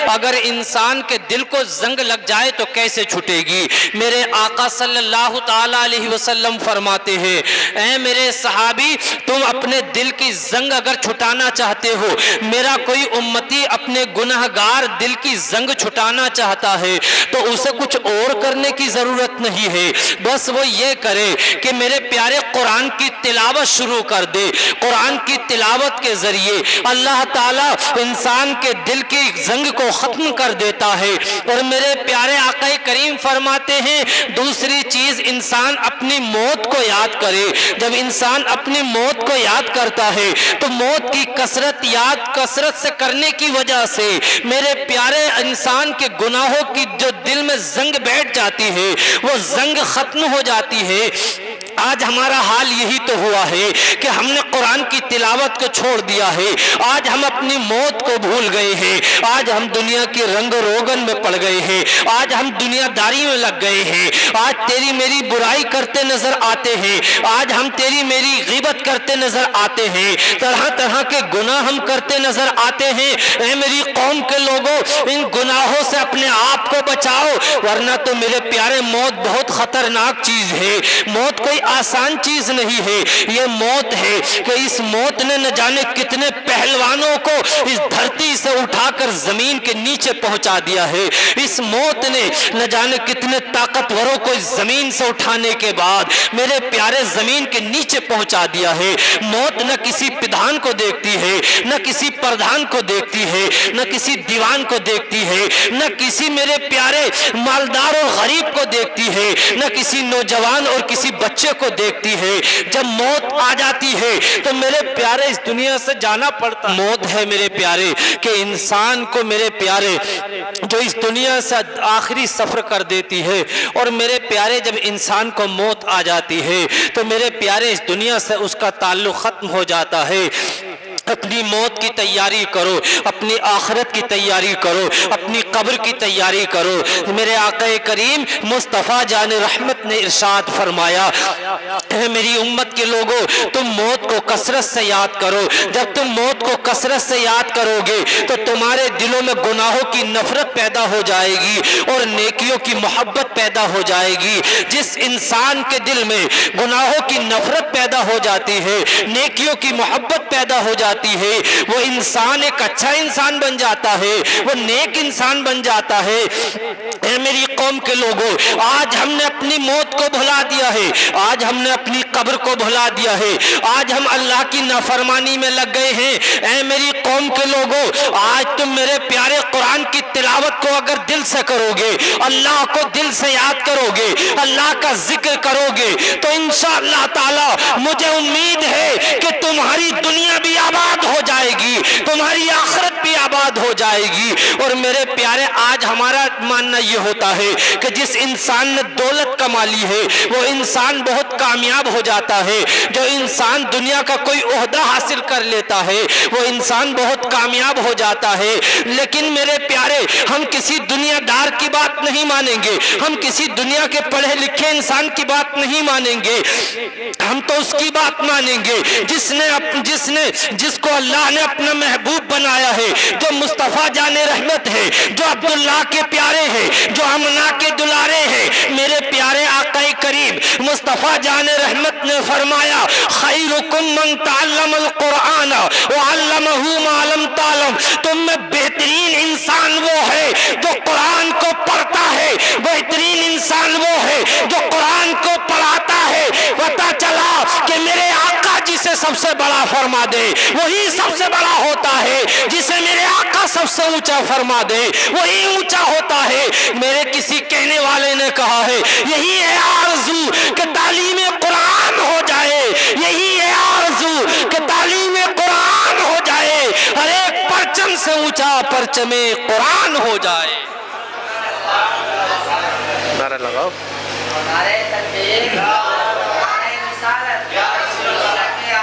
اگر انسان کے دل کو زنگ لگ جائے تو کیسے چھٹے گی؟ میرے آقا صلی اللہ تعالی علیہ وسلم فرماتے ہیں اے میرے صحابی، تم اپنے دل کی زنگ اگر چھٹانا چاہتے ہو، میرا کوئی امتی اپنے گناہگار دل کی زنگ چھٹانا چاہتا ہے تو اسے کچھ اور کرنے کی ضرورت نہیں ہے، بس وہ یہ کرے کہ میرے پیارے قرآن کی تلاوت شروع کر دے۔ قرآن کی تلاوت کے ذریعے اللہ تعالیٰ انسان کے دل کی زنگ کو ختم کر دیتا ہے۔ اور میرے پیارے آقا کریم فرماتے ہیں دوسری چیز، انسان اپنی موت کو یاد کرے۔ جب انسان اپنی موت کو یاد کرتا ہے تو موت کی کثرت سے کرنے کی وجہ سے میرے پیارے انسان کے گناہوں کی جو دل میں زنگ بیٹھ جاتی ہے وہ زنگ ختم ہو جاتی ہے۔ آج ہمارا حال یہی تو ہوا ہے کہ ہم نے قرآن کی تلاوت کو چھوڑ دیا ہے، آج ہم اپنی موت کو بھول گئے ہیں، آج ہم دنیا کی رنگ روغن میں پڑ گئے ہیں، آج ہم دنیا داری میں لگ گئے ہیں، آج تیری میری برائی کرتے نظر آتے ہیں، آج ہم تیری میری غیبت کرتے نظر آتے ہیں، طرح طرح کے گناہ ہم کرتے نظر آتے ہیں۔ اے میری قوم کے لوگوں، ان گناہوں سے اپنے آپ کو بچاؤ، ورنہ تو میرے پیارے موت بہت خطرناک چیز ہے، موت کوئی آسان چیز نہیں ہے۔ یہ موت ہے کہ اس موت نے نہ جانے کتنے پہلوانوں کو اس دھرتی سے اٹھا کر زمین کے نیچے پہنچا دیا ہے، اس موت نے نہ جانے کتنے طاقتوروں کو اس زمین سے اٹھانے کے بعد میرے پیارے زمین کے نیچے پہنچا دیا ہے۔ موت نہ کسی پردھان کو دیکھتی ہے، نہ کسی پردھان کو دیکھتی ہے، نہ کسی دیوان کو دیکھتی ہے، نہ کسی میرے پیارے مالدار اور غریب کو دیکھتی ہے، نہ کسی نوجوان اور کسی بچے کو دیکھتی ہے۔ جب موت آ جاتی ہے تو میرے پیارے اس دنیا سے جانا پڑتا ہے۔ موت ہے میرے پیارے کہ انسان کو میرے پیارے جو اس دنیا سے آخری سفر کر دیتی ہے، اور میرے پیارے جب انسان کو موت آ جاتی ہے تو میرے پیارے اس دنیا سے اس کا تعلق ختم ہو جاتا ہے۔ اپنی موت کی تیاری کرو، اپنی آخرت کی تیاری کرو، اپنی قبر کی تیاری کرو۔ میرے آقا کریم مصطفیٰ جان رحمت نے ارشاد فرمایا اے میری امت کے لوگوں، تم موت کو کثرت سے یاد کرو۔ جب تم موت کو کثرت سے یاد کرو گے تو تمہارے دلوں میں گناہوں کی نفرت پیدا ہو جائے گی اور نیکیوں کی محبت پیدا ہو جائے گی۔ جس انسان کے دل میں گناہوں کی نفرت پیدا ہو جاتی ہے، نیکیوں کی محبت پیدا ہو جاتی ہے، وہ انسان ایک اچھا انسان بن جاتا ہے، وہ نیک انسان بن جاتا ہے۔ اے میری قوم کے لوگوں، آج ہم نے اپنی موت کو بھلا دیا ہے، آج ہم نے اپنی قبر کو بھلا دیا ہے، آج ہم اللہ کی نافرمانی میں لگ گئے ہیں۔ اے میری قوم کے لوگوں، آج تم میرے پیارے قرآن کی تلاوت کو اگر دل سے کرو گے، اللہ کو دل سے یاد کرو گے، اللہ کا ذکر کرو گے تو انشاءاللہ تعالی مجھے امید ہے کہ تمہاری دنیا بھی آباد ہو جائے گی، تمہاری آخرت بھی آباد ہو جائے گی۔ اور میرے پیارے آج ہمارا ماننا یہ ہوتا ہے کہ جس انسان نے دولت کما لی ہے وہ انسان بہت کامیاب ہو جاتا ہے، جو انسان دنیا کا کوئی عہدہ حاصل کر لیتا ہے وہ انسان بہت کامیاب ہو جاتا ہے۔ لیکن میرے پیارے ہم کسی دنیا دار کی بات نہیں مانیں گے، ہم کسی دنیا کے پڑھے لکھے انسان کی بات نہیں مانیں گے، ہم تو اس کی بات مانیں گے جس کو اللہ نے اپنا محبوب بنایا ہے، جو مصطفیٰ جان رحمت ہے، جو عبداللہ کے پیارے ہیں، جو امنا کے دلارے ہیں۔ میرے پیارے آقا کریم مصطفیٰ جان رحمت نے فرمایا خیرکم من تعلم القرآن وعلمہ ما لم تعلم، تم میں بہترین انسان وہ ہے جو قرآن کو پڑھتا ہے، بہترین انسان وہ ہے جو قرآن کو پڑھاتا ہے۔ پتہ چلا کہ میرے آقا جسے سب سے بڑا فرما دے وہی سب سے بڑا ہوتا ہے، جسے میرے آقا سب سے اونچا فرما دے وہی اونچا ہوتا ہے۔ میرے کسی کہنے والے نے کہا ہے یہی ہے آرزو کہ تعلیم قرآن ہو جائے، یہی ہے آرزو کہ تعلیم قرآن ہو جائے، ہر ایک پرچم سے اونچا پرچم قرآن ہو جائے۔ نعرہ لگاؤ، نعرہ تکبیر، نعرہ رسالت، یا رسول اللہ کے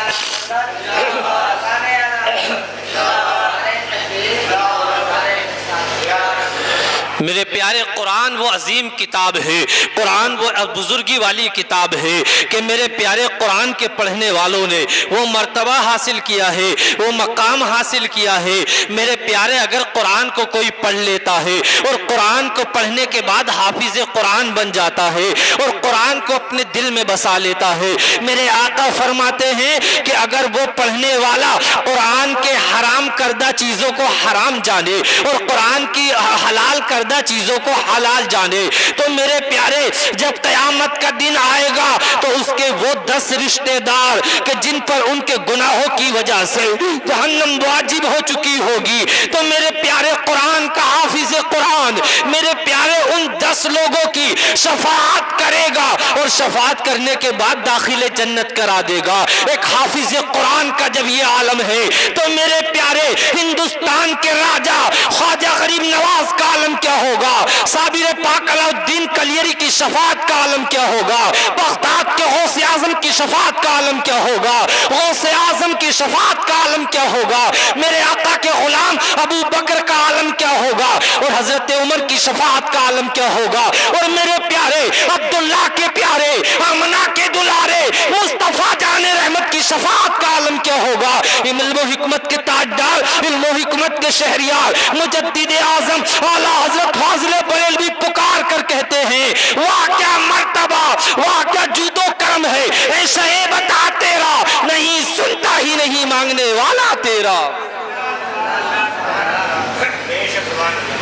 میرے پیارے قرآن وہ عظیم کتاب ہے، قرآن وہ بزرگی والی کتاب ہے کہ میرے پیارے قرآن کے پڑھنے والوں نے وہ مرتبہ حاصل کیا ہے، وہ مقام حاصل کیا ہے۔ میرے پیارے اگر قرآن کو کوئی پڑھ لیتا ہے اور قرآن کو پڑھنے کے بعد حافظ قرآن بن جاتا ہے اور قرآن کو اپنے دل میں بسا لیتا ہے، میرے آقا فرماتے ہیں کہ اگر وہ پڑھنے والا قرآن کے حرام کردہ چیزوں کو حرام جانے اور قرآن کی حلال کردہ چیزوں کو حلال جانے تو میرے پیارے جب قیامت کا دن آئے گا تو اس کے وہ 10 رشتے دار کہ جن پر ان کے گناہوں کی وجہ سے جہنم واجب ہو چکی ہوگی، تو میرے پیارے قرآن کا حافظ قرآن میرے پیارے ان 10 لوگوں کی شفاعت کرے گا اور شفاعت کرنے کے بعد داخل جنت کرا دے گا۔ ایک حافظ قرآن کا جب یہ عالم ہے تو میرے پیارے ہندوستان کے راجہ خواجہ غریب نواز کا عالم کیا ہوگا، صابر پاک علاء الدین کلیری کی شفاعت کا عالم کیا ہوگا، بغداد کے غوث اعظم کی شفاعت کا عالم کیا ہوگا، غوث اعظم کی شفاعت کا عالم کیا ہوگا، میرے آقا کے غلام ابو بکر کا عالم کیا ہوگا اور حضرت عمر کی شفاعت کا عالم کیا ہوگا، اور میرے پیارے عبداللہ کے پیارے آمنہ کے دلارے مصطفیٰ جان رحمت کی شفاعت کا عالم کیا ہوگا۔ علم و حکمت کے تاجدار، علم و حکمت کے شہریار، مجدد اعظم اعلیٰ حضرت فاضل بریلوی پکار کر کہتے ہیں واہ کیا مرتبہ، واہ کیا جود و کرم ہے، ایسا ہے بتا تیرا، نہیں سنتا ہی نہیں مانگنے والا تیرا۔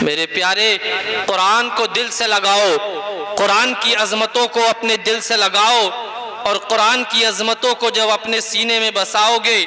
میرے پیارے قرآن کو دل سے لگاؤ، قرآن کی عظمتوں کو اپنے دل سے لگاؤ، اور قرآن کی عظمتوں کو جب اپنے سینے میں بساؤ گے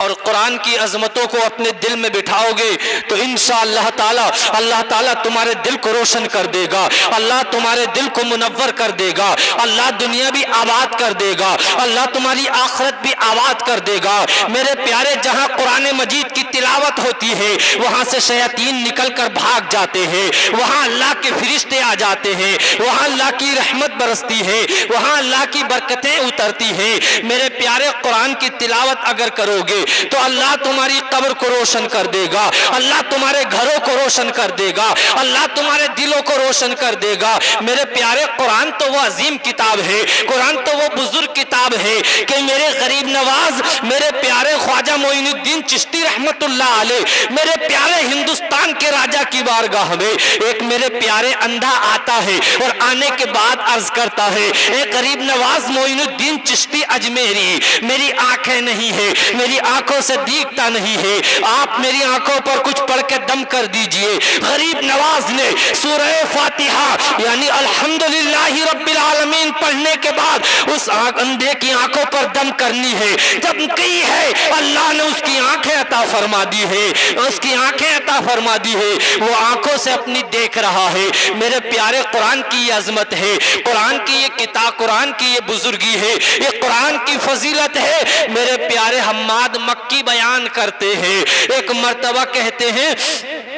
اور قرآن کی عظمتوں کو اپنے دل میں بٹھاؤ گے تو انشاءاللہ تعالی اللہ تعالیٰ تمہارے دل کو روشن کر دے گا، اللہ تمہارے دل کو منور کر دے گا، اللہ دنیا بھی آباد کر دے گا، اللہ تمہاری آخرت بھی آباد کر دے گا۔ میرے پیارے جہاں قرآن مجید کی تلاوت ہوتی ہے وہاں سے شیاطین نکل کر بھاگ جاتے ہیں، وہاں اللہ کے فرشتے آ جاتے ہیں، وہاں اللہ کی رحمت برستی ہے، وہاں اللہ کی برکتیں اترتی ہیں۔ میرے پیارے قرآن کی تلاوت اگر کرو گے تو اللہ تمہاری قبر کو روشن کر دے گا، اللہ تمہارے گھروں کو روشن کر دے گا، اللہ تمہارے دلوں کو روشن کر دے گا۔ میرے پیارے قرآن تو وہ عظیم کتاب ہے، قرآن تو وہ بزرگ کتاب ہے کہ میرے غریب نواز میرے پیارے خواجہ معین الدین چشتی رحمت اللہ علیہ میرے پیارے ہندوستان کے راجہ کی بارگاہ میں ایک میرے پیارے اندھا آتا ہے اور آنے کے بعد عرض کرتا ہے اے غریب نواز معین الدین چشتی اجمیری، میری آنکھیں نہیں ہے، میری آنکھوں سے دیکھتا نہیں ہے، آپ میری آنکھوں پر کچھ پڑھ کے دم کر دیجئے۔ غریب نواز نے سورہ فاتحہ یعنی الحمدللہ رب العالمین پڑھنے کے بعد اس اندھے کی آنکھوں پر دم کرنی ہے، جب کہی ہے اللہ نے اس کی آنکھیں عطا فرما دی ہے، اس کی آنکھیں عطا فرما دی ہے، وہ آنکھوں سے اپنی دیکھ رہا ہے۔ میرے پیارے قرآن کی یہ عظمت ہے، قرآن کی یہ کتاب، قرآن کی یہ بزرگی ہے، یہ قرآن کی فضیلت ہے۔ میرے پیارے حماد مکی بیان کرتے ہیں، ایک مرتبہ کہتے ہیں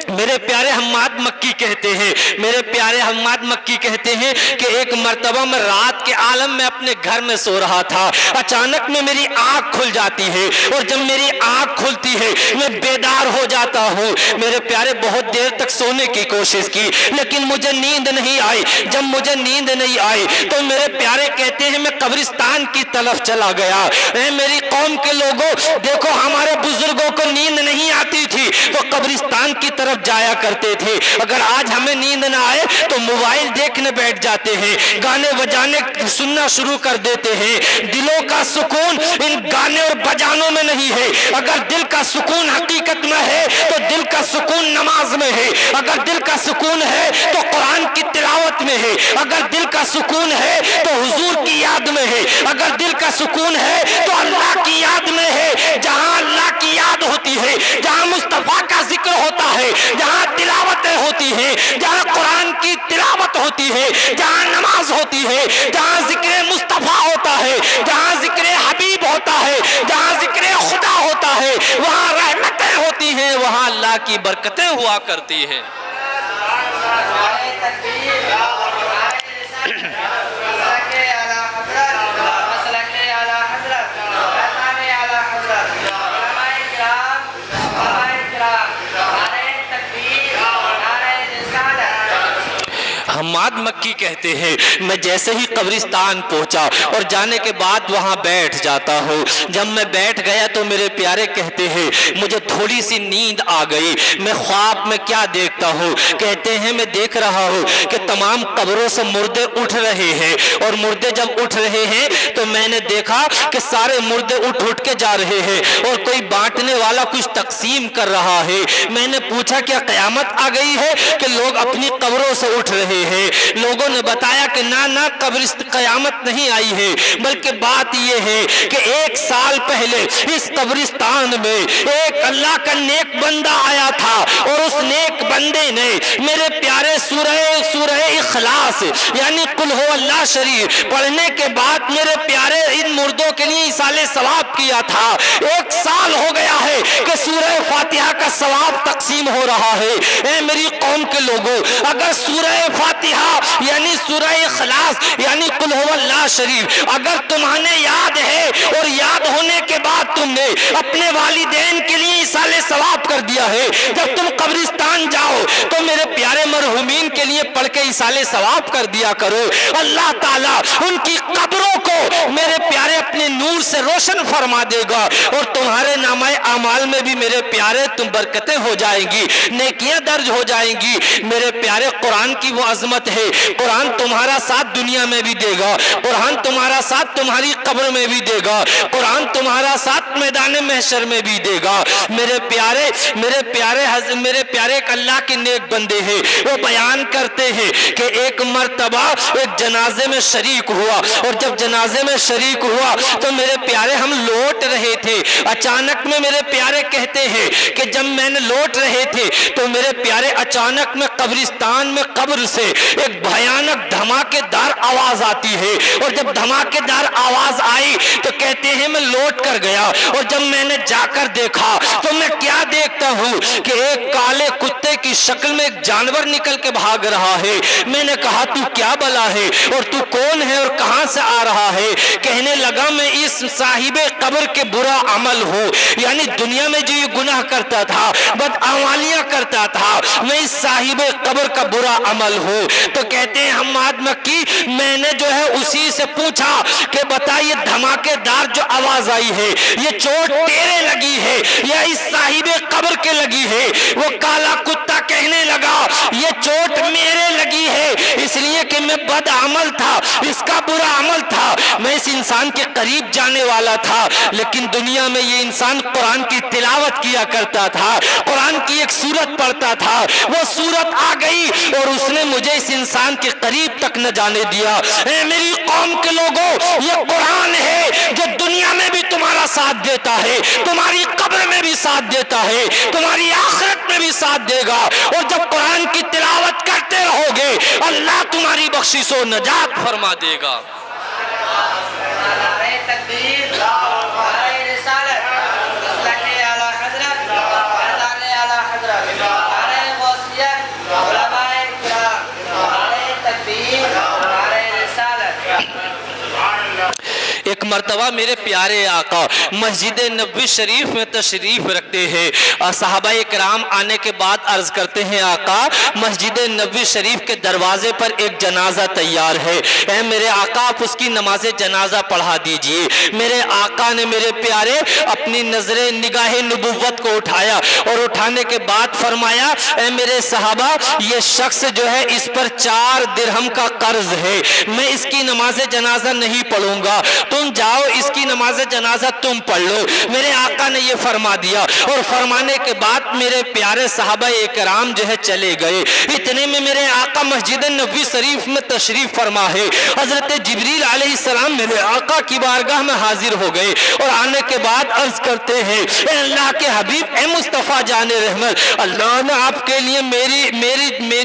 میرے پیارے حماد مکی کہتے ہیں، میرے پیارے حماد مکی کہتے ہیں کہ ایک مرتبہ میں رات کے عالم میں اپنے گھر میں سو رہا تھا، اچانک میں میری آنکھ کھل جاتی ہے اور جب میری آنکھ کھلتی ہے میں بیدار ہو جاتا ہوں۔ میرے پیارے بہت دیر تک سونے کی کوشش کی لیکن مجھے نیند نہیں آئی، جب مجھے نیند نہیں آئی تو میرے پیارے کہتے ہیں میں قبرستان کی طرف چلا گیا۔ اے میری قوم کے لوگوں دیکھو، ہمارے بزرگوں کو نیند نہیں آتی تھی تو قبرستان کی طرف جایا کرتے تھے، اگر آج ہمیں نیند نہ آئے تو موبائل دیکھنے بیٹھ جاتے ہیں، گانے بجانے سننا شروع کر دیتے ہیں۔ دلوں کا سکون ان گانے اور بجانوں میں نہیں ہے، اگر دل کا سکون حقیقت میں ہے تو دل کا سکون نماز میں ہے، اگر دل کا سکون ہے تو قرآن کی تلاوت میں ہے، اگر دل کا سکون ہے تو حضور کی یاد میں ہے، اگر دل کا سکون ہے تو اللہ کی یاد میں ہے۔ جہاں اللہ کی یاد ہوتی ہے، جہاں مصطفیٰ کا ذکر ہوتا ہے، جہاں تلاوتیں ہوتی ہیں، جہاں قرآن کی تلاوت ہوتی ہے، جہاں نماز ہوتی ہے، جہاں ذکر مصطفیٰ ہوتا ہے، جہاں ذکر حبیب ہوتا ہے، جہاں ذکر خدا ہوتا ہے، وہاں رحمتیں ہوتی ہیں، وہاں اللہ کی برکتیں ہوا کرتی ہیں۔ حماد مکی کہتے ہیں میں جیسے ہی قبرستان پہنچا اور جانے کے بعد وہاں بیٹھ جاتا ہوں، جب میں بیٹھ گیا تو میرے پیارے کہتے ہیں مجھے تھوڑی سی نیند آ گئی، میں خواب میں کیا دیکھتا ہوں؟ کہتے ہیں میں دیکھ رہا ہوں کہ تمام قبروں سے مردے اٹھ رہے ہیں، اور مردے جب اٹھ رہے ہیں تو میں نے دیکھا کہ سارے مردے اٹھ کے جا رہے ہیں اور کوئی بانٹنے والا کچھ تقسیم کر رہا ہے۔ میں نے پوچھا کیا قیامت آ گئی ہے کہ لوگ اپنی قبروں سے اٹھ رہے ہیں؟ لوگوں نے بتایا کہ نہ قیامت نہیں آئی ہے، بلکہ بات یہ ہے کہ 1 سال پہلے اس قبرستان میں ایک اللہ کا نیک بندہ آیا تھا، اور اس نیک بندے نے میرے پیارے سورہ اخلاص یعنی قل ہو اللہ شریف پڑھنے کے بعد میرے پیارے ان مردوں کے لیے ایصال ثواب کیا تھا۔ 1 سال ہو گیا ہے کہ سورہ فاتحہ کا ثواب تقسیم ہو رہا ہے۔ اے میری قوم کے لوگوں، اگر سورہ فاتحہ یعنی سورہ اخلاص یعنی قل ہو اللہ شریف اگر تمہیں یاد ہے اور یاد ہونے کے بعد تم نے اپنے والدین کے لیے ایصال ثواب کر دیا ہے، جب تم قبرستان جاؤ تو میرے پیارے مرحومین کے لیے پڑھ کے ایصال ثواب کر دیا کرو۔ اللہ تعالیٰ ان کی قبروں کو میرے پیارے اپنے نور سے روشن فرما دے گا، اور تمہارے نامہ اعمال میں بھی میرے پیارے تم برکتیں ہو جائیں گی، نیکیاں درج ہو جائیں گی۔ میرے پیارے قرآن کی وہ عظمت ہے، قرآن تمہارا ساتھ دنیا میں بھی دے گا، قرآن تمہارا ساتھ تمہاری قبر میں بھی دے گا، قرآن تمہارا ساتھ میدان محشر میں بھی دے گا۔ میرے پیارے ایک اللہ کے نیک بندے ہیں، وہ بیان کرتے ہیں کہ ایک مرتبہ ایک جنازے میں شریک ہوا، اور جب جنازے میں شریک ہوا تو میرے پیارے ہم لوٹ رہے تھے، اچانک میں میرے پیارے کہتے ہیں کہ جب میں نے لوٹ رہے تھے تو میرے پیارے اچانک میں قبرستان میں قبر سے ایک بھیانک دھماکے دار آواز آتی ہے، اور جب دھماکے دار آواز آئی تو کہتے ہیں میں لوٹ کر گیا، اور جب میں نے جا کر دیکھا تو میں کیا دیکھتا ہوں کہ ایک کالے کتے کی شکل میں ایک جانور نکل کے بھاگ رہا ہے۔ میں نے کہا تو کیا بلا ہے اور تو کون ہے اور کہاں سے آ رہا ہے؟ کہنے لگا میں اس صاحب قبر کے برا عمل ہوں، یعنی دنیا میں جو یہ گناہ کرتا تھا، بدعمالیاں کرتا تھا، میں اس صاحب قبر کا برا عمل ہوں۔ تو کہتے ہیں حماد مکی میں نے جو ہے اسی سے پوچھا کہ بتا یہ دھماکے دار جو آواز آئی ہے یہ چوٹ تیرے لگی ہے یا اس صاحب قبر کے لگی ہے؟ وہ کالا کتا کہنے لگا یہ چوٹ میرے لگی ہے، اس لیے کہ میں بد عمل تھا، اس کا برا عمل تھا، میں اس انسان کے قریب جانے والا تھا، لیکن دنیا میں یہ انسان قرآن کی تلاوت کیا کرتا تھا، قرآن کی ایک سورت پڑھتا تھا، وہ سورت آ گئی اور اس نے مجھے اس انسان کے قریب تک نہ جانے دیا۔ اے میری قوم کے لوگوں، یہ قرآن ہے جو دنیا میں بھی تمہارا ساتھ دیتا ہے، تمہاری قبر میں بھی ساتھ دیتا ہے، تمہاری آخرت میں بھی ساتھ دے گا، اور جب قرآن کی تلاوت کرتے رہو گے اللہ تمہاری بخشش و نجات فرما دے گا۔ ایک مرتبہ میرے پیارے آقا مسجد نبوی شریف میں تشریف رکھتے ہیں، اور صحابہ کرام آنے کے بعد عرض کرتے ہیں آقا مسجد نبوی شریف کے دروازے پر ایک جنازہ تیار ہے، اے میرے آقا آپ اس کی نماز جنازہ پڑھا دیجئے۔ میرے آقا نے میرے پیارے اپنی نگاہ نبوت کو اٹھایا، اور اٹھانے کے بعد فرمایا اے میرے صحابہ یہ شخص جو ہے اس پر 4 درہم کا قرض ہے، میں اس کی نماز جنازہ نہیں پڑھوں گا، تم جاؤ اس کی نماز جنازہ تم پڑھ لو۔ میرے آقا نے یہ فرما دیا، اور فرمانے کے بعد میرے پیارے صحابہ اکرام جو ہے چلے گئے۔ اتنے میں میرے آقا مسجد نبوی شریف میں تشریف فرما ہے، حضرت جبریل علیہ السلام میرے آقا کی بارگاہ میں حاضر ہو گئے، اور آنے کے بعد عرض کرتے ہیں اے اللہ کے حبیب اے مصطفیٰ جان رحمت، اللہ نے آپ کے لیے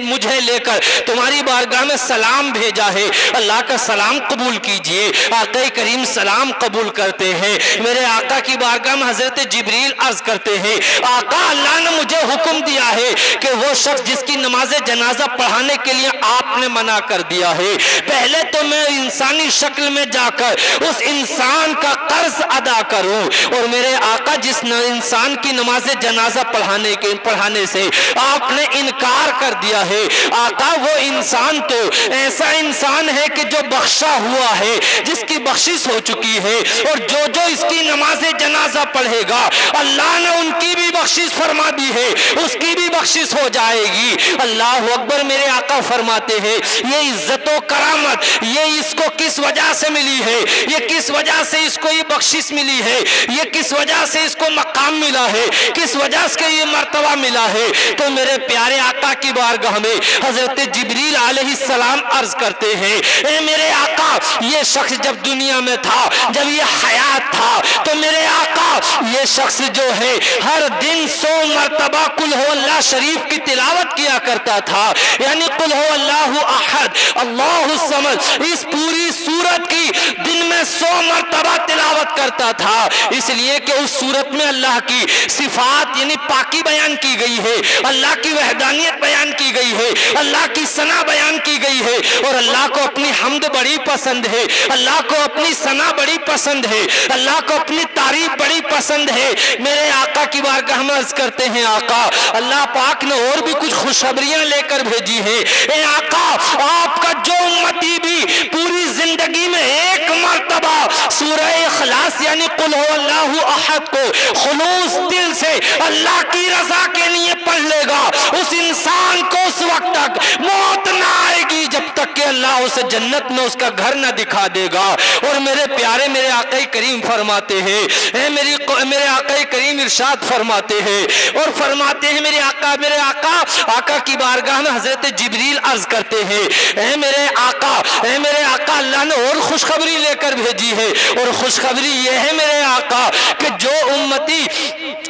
مجھے لے کر تمہاری بارگاہ میں سلام بھیجا ہے، اللہ کا سلام قبول کیجئے۔ آقا کریم صلی السلام قبول کرتے ہیں۔ میرے آقا کی بارگاہ میں حضرت جبریل عرض کرتے ہیں آقا اللہ نے مجھے حکم دیا ہے کہ وہ شخص جس کی نماز جنازہ پڑھانے کے لیے آپ نے منع کر دیا ہے، پہلے تو میں انسانی شکل میں جا کر اس انسان کا قرض ادا کروں، اور میرے آقا جس انسان کی نماز جنازہ پڑھانے سے آپ نے انکار کر دیا ہے، آقا وہ انسان تو ایسا انسان ہے کہ جو بخشا ہوا ہے، جس کی بخشش ہو چکی ہے، اور جو اس کی نماز جنازہ پڑھے گا اللہ نے ان کی بھی بخشش فرما دی ہے، اس کی بھی بخشش ہو جائے گی۔ اللہ اکبر۔ میرے آقا فرماتے ہیں یہ عزت و کرامت یہ اس کو کس وجہ سے ملی ہے، یہ کس وجہ سے اس کو یہ بخشش ملی ہے، یہ کس وجہ سے اس کو مقام ملا ہے، کس وجہ سے یہ مرتبہ ملا ہے؟ تو میرے پیارے آقا کی بارگاہ میں حضرت جبریل علیہ السلام عرض کرتے ہیں اے میرے آقا یہ شخص جب دنیا میں تھا، جب یہ حیات تھا، تو میرے آقا یہ شخص جو ہے ہر دن 100 مرتبہ قل ہو اللہ شریف کی تلاوت کیا کرتا تھا، یعنی قل ہو اللہ احد اللہ الصمد، اس پوری سورت کی دن میں 100 مرتبہ تلاوت کرتا تھا، اس لیے کہ اس سورت میں اللہ کی صفات یعنی پاکی بیان کی گئی ہے، اللہ کی وحدانیت بیان کی گئی ہے، اللہ کی ثنا بیان کی گئی ہے، اور اللہ کو اپنی حمد بڑی پسند ہے، اللہ کو اپنی ثنا بڑی پسند ہے، اللہ کو اپنی تعریف بڑی پسند ہے۔ میرے آقا کی بارگاہ میں عرض کرتے ہیں آقا اللہ پاک نے اور بھی کچھ خوشخبریاں لے کر بھیجی ہیں، اے آقا آپ کا جو امتی بھی پوری زندگی میں ایک مرتبہ سورہ اخلاص یعنی قل ہو اللہ احد کو خلوص دل سے اللہ کی رضا کے لیے پڑھ لے گا، اس انسان کو اس وقت تک موت نہ آئے گی جب تک کہ اللہ اسے جنت میں اس کا گھر نہ دکھا دے گا۔ اور میرے پیارے میرے آقا کریم فرماتے ہیں اے میرے آقا کریم ارشاد فرماتے ہیں اور فرماتے ہیں میرے آقا کی بارگاہ میں حضرت جبریل عرض کرتے ہیں اے میرے آقا اللہ نے اور خوشخبری لے کر بھیجی ہے، اور خوشخبری یہ ہے میرے آقا کہ جو امتی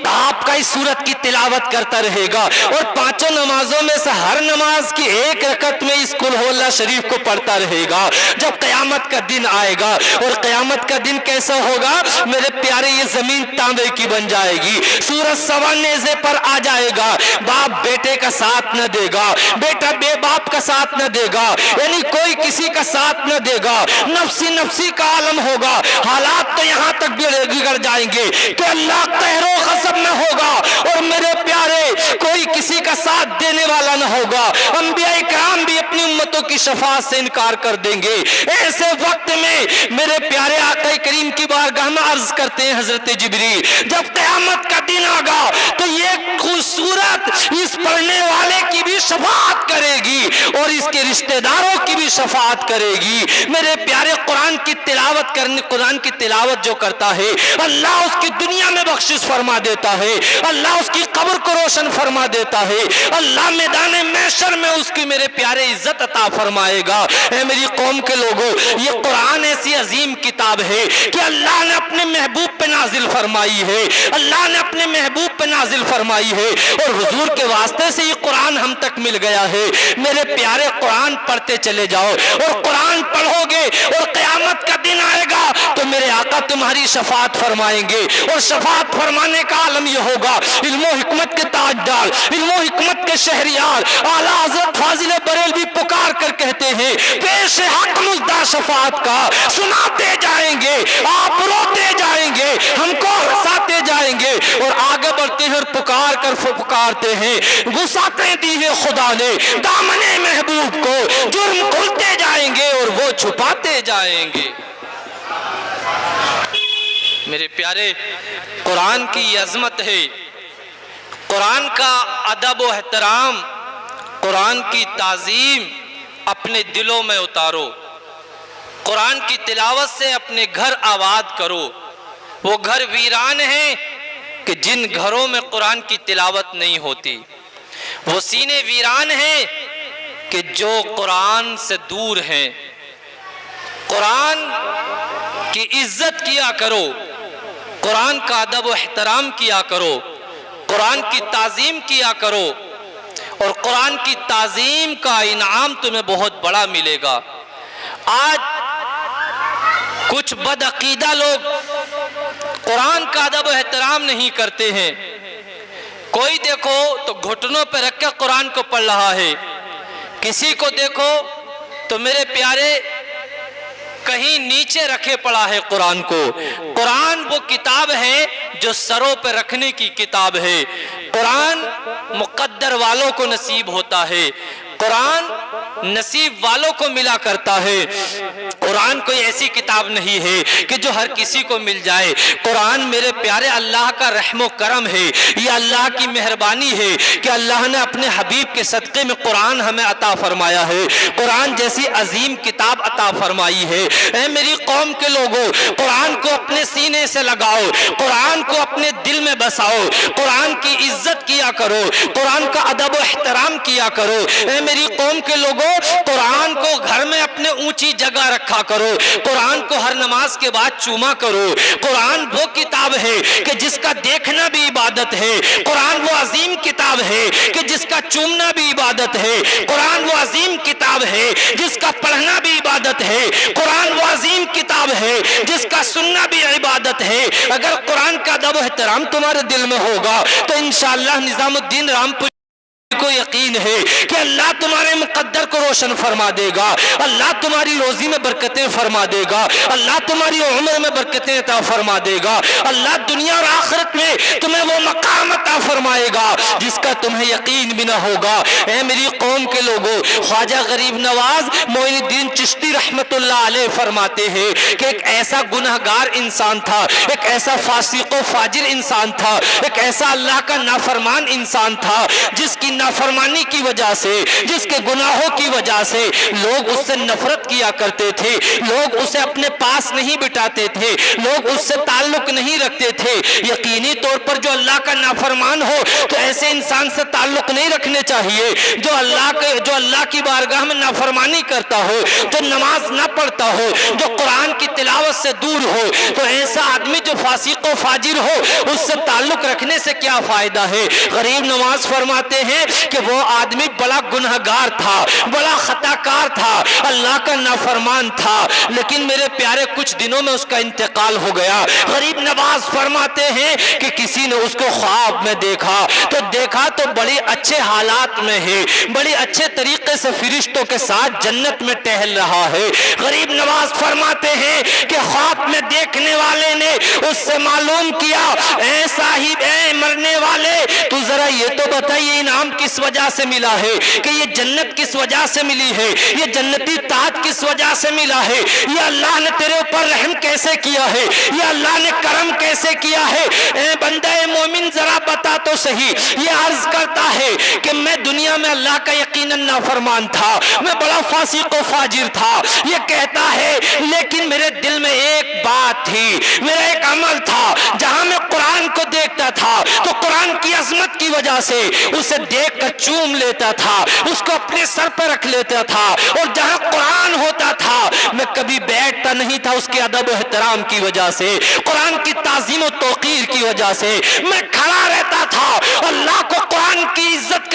آپ کا اس سورت کی تلاوت کرتا رہے گا اور 5 نمازوں میں سے ہر نماز کی ایک رکعت میں اس قل ہو اللہ شریف کو پڑھتا رہے گا، جب قیامت کا دن آئے گا، اور قیامت کا دن کیسا ہوگا میرے پیارے یہ زمین تانبے کی بن جائے گی، سورج سوا نیزے پر آ جائے گا، باپ بیٹے کا ساتھ نہ دے گا، بیٹا بے باپ کا ساتھ نہ دے گا، یعنی کوئی کسی کا ساتھ نہ دے گا، نفسی کا عالم ہوگا، حالات تو یہاں تک بگڑ جائیں گے کہ اللہ قہر و غضب میں ہوگا، اور میرے پیارے کوئی کسی کا ساتھ دینے والا نہ ہوگا، انبیاء کرام بھی اپنی امتوں کی شفاعت سے انکار کر دیں گے۔ ایسے وقت میں میرے پیارے آقا کریم کی بارگاہ میں عرض کرتے ہیں حضرت جبریل جب قیامت کا دن آگا تو یہ خوبصورت اس پڑھنے والے کی بھی شفاعت کرے گی اور اس کے رشتہ داروں کی بھی شفاعت کرے گی۔ میرے پیارے قرآن کی تلاوت جو کرتا ہے اللہ اس کی دنیا میں بخشش فرما دیتا ہے، اللہ اس کی قبر کو روشن فرما دیتا ہے، اللہ میدان محشر میں اس کی میرے پیارے عزت عطا فرمائے گا۔ اے میری قوم کے لوگوں یہ قرآن ایسی عظیم کتاب ہے کہ اللہ نے اپنے محبوب پہ نازل فرمائی ہے، اللہ نے اپنے محبوب پہ نازل فرمائی ہے، اور حضور کے واسطے سے یہ قرآن ہم تک مل گیا ہے۔ میرے پیارے قرآن پڑھتے چلے جاؤ، اور قرآن پڑھو گے اور قیامت کا دن آئے گا تو میرے آقا تمہاری شفاعت فرمائیں گے، اور شفاعت فرمانے کا عالم یہ ہوگا علم و حکمت کے تاجدار، علم و حکمت کے شہریار اعلیٰ حضرت فاضل بریلوی پکار کر کہتے ہیں پیش حق مزدہ شفاعت کا سناتے جائیں گے، آپ روتے جائیں گے، ہم کو ہنساتے جائیں گے، اور آگے بڑھتے ہیں اور پکارتے ہیں وسعتیں دی ہے خدا نے دامن محبوب کو، جرم کھلتے جائیں گے اور وہ چھپاتے جائیں گے۔ میرے پیارے قرآن کی یہ عظمت ہے، قرآن کا ادب و احترام، قرآن کی تعظیم اپنے دلوں میں اتارو، قرآن کی تلاوت سے اپنے گھر آباد کرو۔ وہ گھر ویران ہیں کہ جن گھروں میں قرآن کی تلاوت نہیں ہوتی، وہ سینے ویران ہیں کہ جو قرآن سے دور ہیں۔ قرآن کی عزت کیا کرو، قرآن کا ادب و احترام کیا کرو، قرآن کی تعظیم کیا کرو، اور قرآن کی تعظیم کا انعام تمہیں بہت بڑا ملے گا۔ آج کچھ بدعقیدہ لوگ قرآن کا ادب و احترام نہیں کرتے ہیں. کوئی دیکھو تو گھٹنوں پہ رکھ کے قرآن کو پڑھ رہا ہے، کسی کو دیکھو تو میرے پیارے کہیں نیچے رکھے پڑا ہے قرآن کو. قرآن وہ کتاب ہے جو سروں پہ رکھنے کی کتاب ہے. قرآن مقدر والوں کو نصیب ہوتا ہے، قرآن نصیب والوں کو ملا کرتا ہے. قرآن کوئی ایسی کتاب نہیں ہے کہ جو ہر کسی کو مل جائے. قرآن میرے پیارے اللہ کا رحم و کرم ہے، یہ اللہ کی مہربانی ہے کہ اللہ نے اپنے حبیب کے صدقے میں قرآن ہمیں عطا فرمایا ہے، قرآن جیسی عظیم کتاب عطا فرمائی ہے. اے میری قوم کے لوگوں، قرآن کو اپنے سینے سے لگاؤ، قرآن کو اپنے دل میں بساؤ، قرآن کی عزت کیا کرو، قرآن کا ادب و احترام کیا کرو. اے میری قوم کے لوگوں، قرآن کو گھر میں اپنے اونچی جگہ رکھا کرو، قرآن کو ہر نماز کے بعد چوما کرو. قرآن وہ کتاب ہے کہ جس کا دیکھنا بھی عبادت ہے. قرآن وہ عظیم کتاب ہے کہ جس کا چومنا بھی عبادت ہے. قرآن وہ عظیم کتاب ہے جس کا پڑھنا بھی عبادت ہے. قرآن وہ عظیم کتاب ہے جس کا سننا بھی عبادت ہے. اگر قرآن کا ادب و احترام تمہارے دل میں ہوگا تو انشاءاللہ نظام الدین رامپور کو یقین ہے کہ اللہ تمہارے مقدر کو روشن فرما دے گا، اللہ تمہاری روزی میں برکتیں فرما دے گا، اللہ تمہاری عمر میں برکتیں عطا فرما دے گا، اللہ دنیا اور آخرت میں تمہیں وہ مقام عطا فرمائے گا جس کا تمہیں یقین بھی نہ ہوگا. اے میری قوم کے لوگوں، خواجہ غریب نواز معین الدین چشتی رحمت اللہ علیہ فرماتے ہیں کہ ایک ایسا گنہگار انسان تھا، ایک ایسا فاسق و فاجر انسان تھا، ایک ایسا اللہ کا نافرمان انسان تھا جس کی نافرمانی کی وجہ سے، جس کے گناہوں کی وجہ سے لوگ اس سے نفرت کیا کرتے تھے، لوگ اسے اپنے پاس نہیں بٹھاتے تھے، لوگ اس سے تعلق نہیں رکھتے تھے. یقینی طور پر جو اللہ کا نافرمان ہو تو ایسے انسان سے تعلق نہیں رکھنے چاہیے. جو اللہ کی بارگاہ میں نافرمانی کرتا ہو، جو نماز نہ پڑھتا ہو، جو قرآن کی تلاوت سے دور ہو، تو ایسا آدمی جو فاسق و فاجر ہو اس سے تعلق رکھنے سے کیا فائدہ ہے. غریب نواز فرماتے ہیں کہ وہ آدمی بڑا گنہگار تھا، بڑا خطاکار تھا، اللہ کا نافرمان تھا، لیکن میرے پیارے کچھ دنوں میں اس کا انتقال ہو گیا. غریب نواز فرماتے ہیں کہ کسی نے اس کو خواب میں دیکھا تو بڑی اچھے حالات میں ہے، بڑی اچھے طریقے سے فرشتوں کے ساتھ جنت میں ٹہل رہا ہے. غریب نواز فرماتے ہیں کہ خواب میں دیکھنے والے نے اس سے معلوم کیا، اے صاحب، اے مرنے والے، تو ذرا یہ تو بتائیے انعام کس وجہ سے ملا ہے، کہ یہ جنت کس وجہ سے ملی ہے، یہ جنتی تاج کس وجہ سے ملا ہے، یہ اللہ نے تیرے اوپر رحم کیسے کیا ہے، یہ اللہ نے کرم کیسے کیا ہے. اے بندہ مومن ذرا بتا تو صحیح. یہ عرض کرتا ہے کہ میں دنیا میں اللہ کا یقیناً نافرمان تھا، میں بڑا فاسق و فاجر تھا. یہ کہتا ہے لیکن میرے دل میں ایک بات تھی، میرا ایک عمل تھا، جہاں میں قرآن کو دیکھتا تھا تو قرآن کی عظمت کی وجہ سے اسے دیکھ کر چوم لیتا تھا، اس کو اپنے سر پر رکھ لیتا تھا، اور جہاں قرآن ہوتا تھا میں کبھی بیٹھتا نہیں تھا اس کے ادب و احترام کی وجہ سے، قرآن کی تعظیم و توقیر کی وجہ سے میں کھڑا رہتا تھا. اللہ کو قرآن کی عزت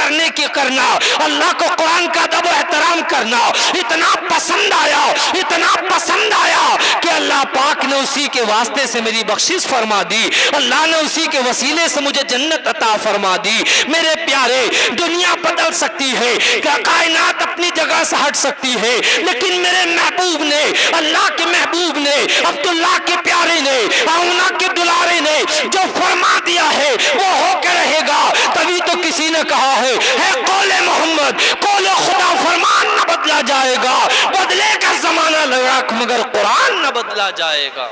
کرنا، اللہ کو قرآن کا ادب و احترام کرنا اتنا پسند آیا کہ اللہ پاک نے اسی کے واسطے سے میری بخشش فرما دی، اللہ نے اسی کے وسیلے سے مجھے جنت عطا فرما دی. میرے پیارے، دنیا بدل سکتی ہے، کائنات اپنی جگہ سے ہٹ سکتی ہے، لیکن میرے محبوب نے، اللہ کے محبوب نے، عبداللہ کے پیارے نے، آمنہ کے دلارے نے جو فرما دیا ہے وہ ہو کے رہے گا. تبھی تو کسی نے کہا ہے قول محمد، قول خدا فرمان نہ بدلا جائے گا، بدلے کا زمانہ لگا مگر قرآن نہ بدلا جائے گا.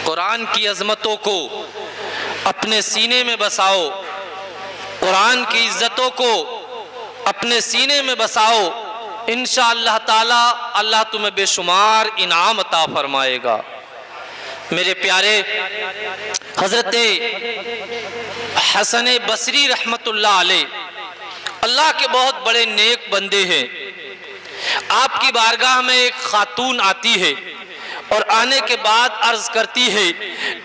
قرآن کی عظمتوں کو اپنے سینے میں بساؤ، قرآن کی عزتوں کو اپنے سینے میں بساؤ، انشاءاللہ تعالی اللہ تمہیں بے شمار انعام عطا فرمائے گا. میرے پیارے، حضرت حسن بصری رحمت اللہ علیہ اللہ کے بہت بڑے نیک بندے ہیں. آپ کی بارگاہ میں ایک خاتون آتی ہے اور آنے کے بعد عرض کرتی ہے،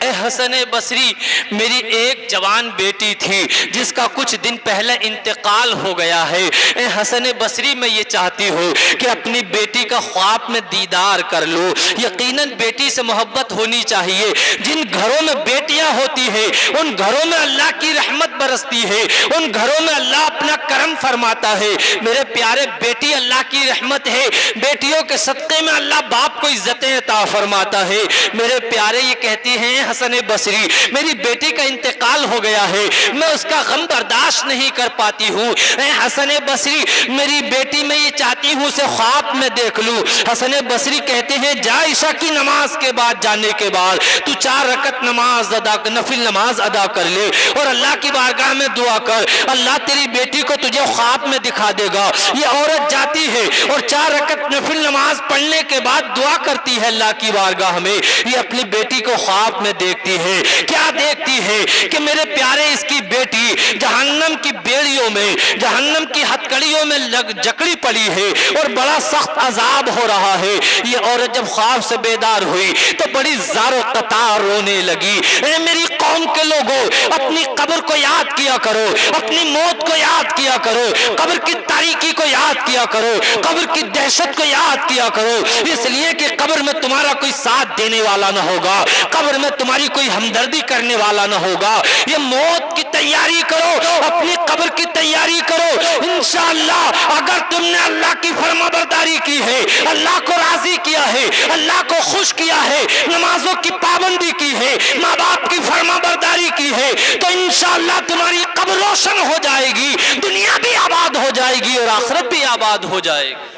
اے حسن بصری میری ایک جوان بیٹی تھی جس کا کچھ دن پہلے انتقال ہو گیا ہے، اے حسن بصری میں یہ چاہتی ہوں کہ اپنی بیٹی کا خواب میں دیدار کر لو۔ یقیناً بیٹی سے محبت ہونی چاہیے، جن گھروں میں بیٹیاں ہوتی ہیں ان گھروں میں اللہ کی رحمت برستی ہے، ان گھروں میں اللہ اپنا کرم فرماتا ہے۔ میرے پیارے بیٹی اللہ کی رحمت ہے، بیٹیوں کے صدقے میں اللہ باپ کو عزتیں عطا فرماتا ہے۔ میرے پیارے یہ کہتی ہیں حسن بصری میری بیٹی کا انتقال ہو گیا ہے، میں اس کا غم برداشت نہیں کر پاتی ہوں۔ اے حسن بصری میری بیٹی میں یہ چاہتی ہوں اسے خواب میں دیکھ لوں۔ حسن بصری کہتے ہیں جا عشاء کی نماز کے بعد جانے کے بعد تو 4 رکعت نماز نفل نماز ادا کر لے اور اللہ کی بارگاہ میں دعا کر، اللہ تیری بیٹی کو تجھے خواب میں دکھا دے گا۔ یہ عورت جاتی ہے اور 4 رکعت نفل نماز پڑھنے کے بعد دعا کرتی ہے اللہ کی بارگاہ میں، یہ اپنی بیٹی کو خواب میں دیکھتی ہے۔ کیا دیکھتی ہے کہ میرے پیارے اس کی بیٹی جہنم کی بیڑیوں میں، جہنم کی ہتکڑیوں میں جکڑی پڑی ہے اور بڑا سخت عذاب ہو رہا ہے۔ یہ عورت جب خواب سے بیدار ہوئی تو بڑی زار و قطار رونے لگی۔ اے میری قوم کے لوگوں اپنی قبر کو یاد کیا کرو، اپنی موت کو یاد کیا کرو، قبر کی تاریکی کو یاد کیا کرو، قبر کی دہشت کو یاد کیا کرو، اس لیے کہ قبر میں تمہارا کوئی ساتھ دینے والا نہ ہوگا، قبر میں تمہاری کوئی ہمدردی کرنے والا نہ ہوگا۔ یہ موت کی تیاری کرو، اپنی قبر کی تیاری کرو۔ انشاءاللہ اگر تم نے اللہ کی فرما برداری کی ہے، اللہ کو راضی کیا ہے، اللہ کو خوش کیا ہے، نمازوں کی پابندی کی ہے، ماں باپ کی فرما برداری کی ہے، تو انشاءاللہ تمہاری قبر روشن ہو جائے گی، دنیا بھی آباد ہو جائے گی اور آخرت بھی آباد ہو جائے گی۔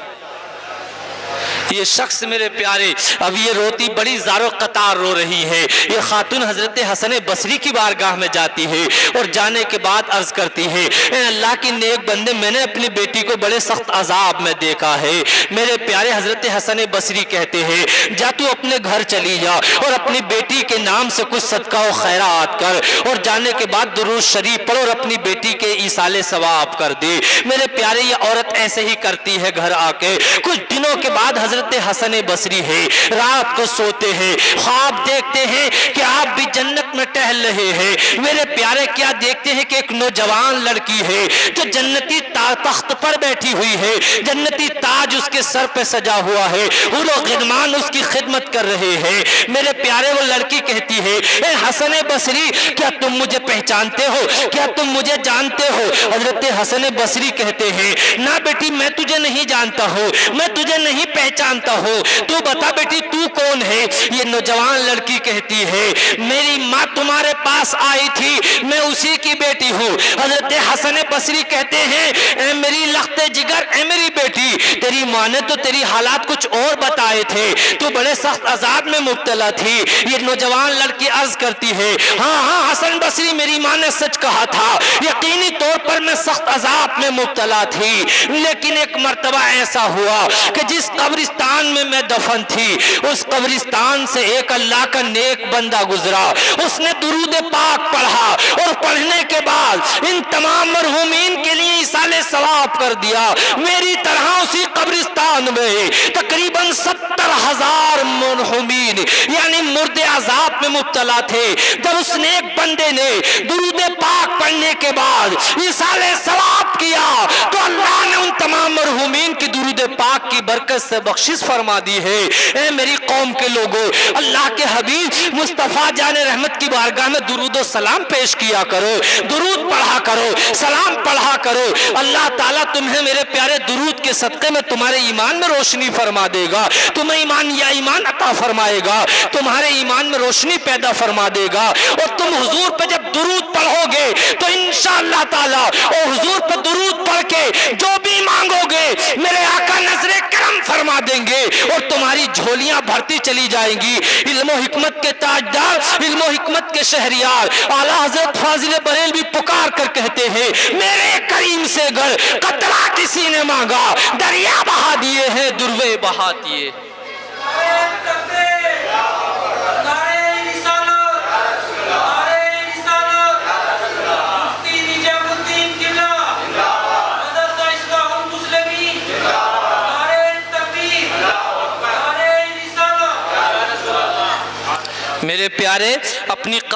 یہ شخص میرے پیارے اب یہ روتی بڑی زار و قطار رو رہی ہے۔ یہ خاتون حضرت حسن بصری کی بارگاہ میں جاتی ہے اور جانے کے بعد عرض کرتی ہے اے اللہ کی نیک بندے میں نے اپنی بیٹی کو بڑے سخت عذاب میں دیکھا ہے۔ میرے پیارے حضرت حسن بصری کہتے ہیں جا تو اپنے گھر چلی جا اور اپنی بیٹی کے نام سے کچھ صدقہ و خیرات کر اور جانے کے بعد درود شریف پڑھ اور اپنی بیٹی کے ایصال ثواب کر دے۔ میرے پیارے یہ عورت ایسے ہی کرتی ہے گھر آ کے۔ کچھ دنوں کے بعد حضرت حسن بصری ہے رات کو سوتے ہیں، خواب دیکھتے ہیں کہ آپ بھی جنت میں ٹہل رہے ہیں۔ میرے پیارے کیا دیکھتے ہیں کہ ایک نوجوان لڑکی ہے جو جنتی تخت پر بیٹھی ہوئی ہے، جنتی تاج اس کے سر پہ سجا ہوا ہے، حور و غلمان اس کی خدمت کر رہے ہیں۔ میرے پیارے وہ لڑکی کہتی ہے اے حسن بصری کیا تم مجھے پہچانتے ہو، کیا تم مجھے جانتے ہو؟ حضرت حسن بصری کہتے ہیں نہ بیٹی میں تجھے نہیں جانتا ہوں، میں تجھے نہیں پہچانتا ہوں، تو بتا بیٹی تو کون ہے؟ یہ نوجوان لڑکی کہتی ہے میری ماں تمہارے پاس آئی تھی، میں اسی کی بیٹی ہوں۔ حضرت حسن بصری کہتے ہیں اے میری لخت جگر، اے میری بیٹی تیری ماں نے تو تیری حالات کچھ اور بتائے تھے، تو بڑے سخت عذاب میں مبتلا تھی۔ یہ نوجوان لڑکی عرض کرتی ہے ہاں ہاں حسن بصری میری ماں نے سچ کہا تھا، یقینی طور پر میں سخت عذاب میں مبتلا تھی، لیکن ایک مرتبہ ایسا ہوا کہ جس قبرستان میں دفن تھی اس قبرستان سے ایک اللہ کا نیک بندہ گزرا، اس نے درود پاک پڑھا اور پڑھنے کے بعد ان تمام مرحومین کے لیے ایصال ثواب کر دیا۔ میری طرح اسی قبرستان میں تقریباً 70,000 مرحومین یعنی مرد عذاب میں مبتلا تھے۔ جب اس نیک بندے نے درود پاک پڑھنے کے بعد ایصال ثواب کیا تو اللہ نے ان تمام مرحومین کی درود پاک کی برکت سے بخشش فرما دی ہے۔ اے میری قوم کے لوگوں اللہ کے حبیب مصطفیٰ جان رحمت کی بارگاہ میں درود و سلام پیش کیا کرو، درود پڑھا کرو، سلام پڑھا کرو۔ اللہ تعالیٰ تمہیں میرے پیارے درود کے صدقے میں تمہارے ایمان میں روشنی فرما دے گا، تمہیں ایمان عطا فرمائے گا، تمہارے ایمان میں روشنی پیدا فرما دے گا، اور تم حضور پہ جب درود پڑھو گے تو انشاءاللہ تعالیٰ اور حضور پہ درود پڑھ کے جو بھی مانگو گے میرے آقا نظر کرم فرما دیں گے اور تمہاری جھولیاں بھرتی چلی جائیں گی۔ علم و حکمت کے تاجدار، علم و حکمت کے شہریار اعلیٰ حضرت فاضل بریلوی پکار کر کہتے ہیں میرے کریم سے گر قطرہ کسی نے مانگا دریا بہا دیے ہیں دروے بہا دیے۔ میرے پیارے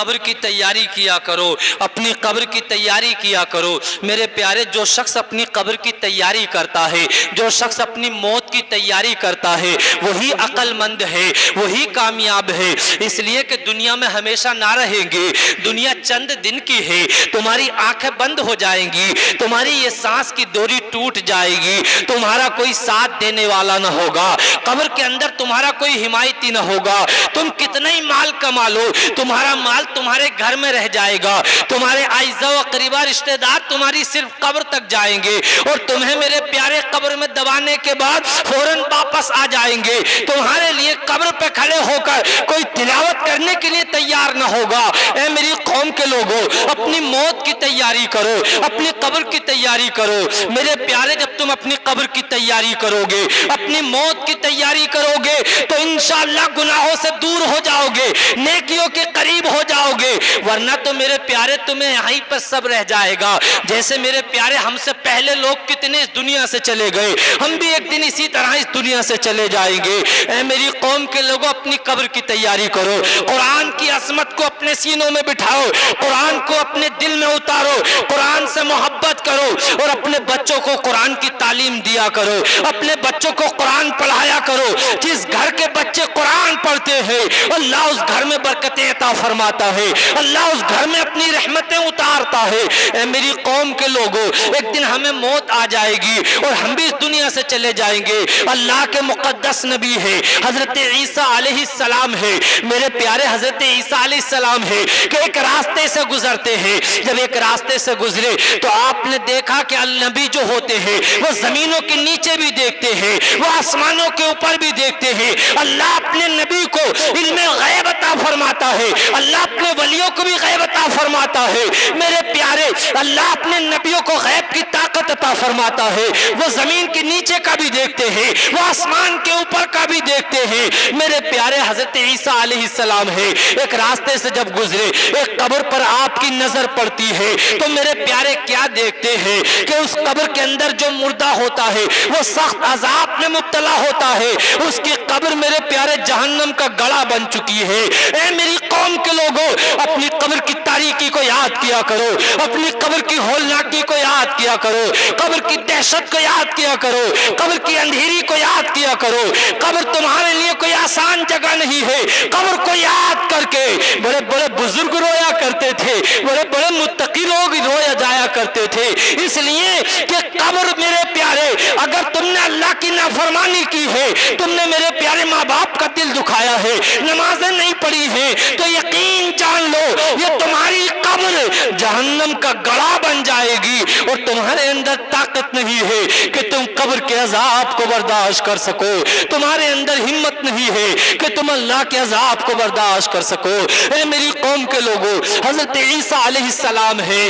قبر کی تیاری کیا کرو، اپنی قبر کی تیاری کیا کرو میرے پیارے۔ جو شخص اپنی قبر کی تیاری کرتا ہے، جو شخص اپنی موت کی تیاری کرتا ہے، وہی عقل مند ہے، وہی کامیاب ہے۔ اس لیے کہ دنیا میں ہمیشہ نہ رہیں گے، دنیا چند دن کی ہے، تمہاری آنکھیں بند ہو جائیں گی، تمہاری یہ سانس کی ڈوری ٹوٹ جائے گی، تمہارا کوئی ساتھ دینے والا نہ ہوگا، قبر کے اندر تمہارا کوئی حمایتی نہ ہوگا۔ تم کتنا ہی مال کما لو، تمہارا مال تمہارے گھر میں رہ جائے گا، تمہارے اعزاء و قریبا رشتہ دار تمہاری صرف قبر تک جائیں گے، اور تمہیں میرے پیارے قبر میں دبانے کے بعد فوراً واپس آ جائیں گے۔ تمہارے لیے قبر پہ کھڑے ہو کر کوئی تلاوت کرنے کے لیے تیار نہ ہوگا۔ اے میری قوم کے لوگوں، اپنی موت کی تیاری کرو، اپنی قبر کی تیاری کرو میرے پیارے۔ جب تم اپنی قبر کی تیاری کرو گے، اپنی موت کی تیاری کرو گے، تو انشاءاللہ گناہوں سے دور ہو جاؤ گے، نیکیوں کے قریب ہو جاؤ گے۔ ورنہ تو میرے پیارے تمہیں یہیں پر سب رہ جائے گا۔ جیسے میرے پیارے ہم سے پہلے لوگ کتنے اس دنیا سے چلے گئے، ہم بھی ایک دن اسی طرح اس دنیا سے چلے جائیں گے۔ اے میری قوم کے لوگوں، اپنی قبر کی تیاری کرو، قرآن کی عظمت کو اپنے سینوں میں بٹھاؤ، قرآن کو اپنے دل میں اتارو، قرآن سے محبت کرو، اور اپنے بچوں کو قرآن کی تعلیم دیا کرو، اپنے بچوں کو قرآن پڑھایا کرو۔ جس گھر کے بچے قرآن پڑھتے ہیں، اللہ اس گھر میں برکتیں عطا فرماتا ہے، اللہ اس گھر میں اپنی رحمتیں اتارتا ہے۔ اے میری قوم کے لوگوں، ایک دن ہمیں موت آ جائے گی اور ہم بھی اس دنیا سے چلے جائیں گے۔ اللہ کے مقدس نبی ہے، حضرت عیسیٰ علیہ السلام ہے، میرے پیارے حضرت عیسیٰ علیہ السلام ہے، کہ ایک راستے سے گزرتے ہیں۔ جب ایک راستے سے گزرے تو آپ نے دیکھا کہ النبی جو ہوتے ہیں وہ زمینوں کے نیچے بھی دیکھتے ہیں، وہ آسمانوں کے اوپر بھی دیکھتے ہیں۔ اللہ اپنے نبی کو علم غیب عطا فرماتا ہے، اللہ اپنے ولیوں کو بھی غیب عطا فرماتا ہے۔ میرے پیارے، اللہ اپنے نبیوں کو غیب کی طاقت عطا فرماتا ہے، وہ زمین کے نیچے کا بھی دیکھتے ہیں، وہ آسمان کے اوپر کا بھی دیکھتے ہیں۔ میرے پیارے حضرت عیسیٰ علیہ السلام ہے، ایک راستے سے جب گزرے، ایک قبر پر آپ کی نظر پڑتی ہے، تو میرے پیارے کیا دیکھتے ہیں کہ اس قبر کے اندر جو مردہ ہوتا ہے وہ سخت عذاب میں مبتلا ہوتا ہے، اس کی قبر میرے پیارے جہنم کا گڑھا بن چکی ہے۔ اے میری قوم کے لوگوں، اپنی قبر کی تاریکی کو یاد کیا کرو، اپنی قبر کی ہولناکی کو یاد کیا کرو، قبر کی دہشت کو یاد کیا کرو، قبر کی اندھیری کو یاد کیا کرو۔ قبر تمہارے لیے کوئی آسان جگہ نہیں ہے۔ قبر کو یاد کر کے بڑے بڑے بزرگ رویا کرتے تھے، بڑے بڑے متقی لوگ رویا جایا کرتے تھے، اس لیے کہ قبر میرے پیارے، اگر تم نے اللہ کی نافرمانی کی ہے، تم نے میرے پیارے ماں باپ کا دل دکھایا ہے، نمازیں نہیں پڑھی ہیں، تو یقین جان لو یہ تمہاری قبر جہنم کا گڑھا بن جائے گی، اور تمہارے اندر طاقت نہیں ہے کہ تم قبر کے عذاب کو برداشت کر سکو، تمہارے اندر ہمت نہیں ہے کہ تم اللہ کے عذاب کو برداشت کر سکو۔ اے میری قوم کے لوگوں، حضرت عیسیٰ علیہ السلام ہے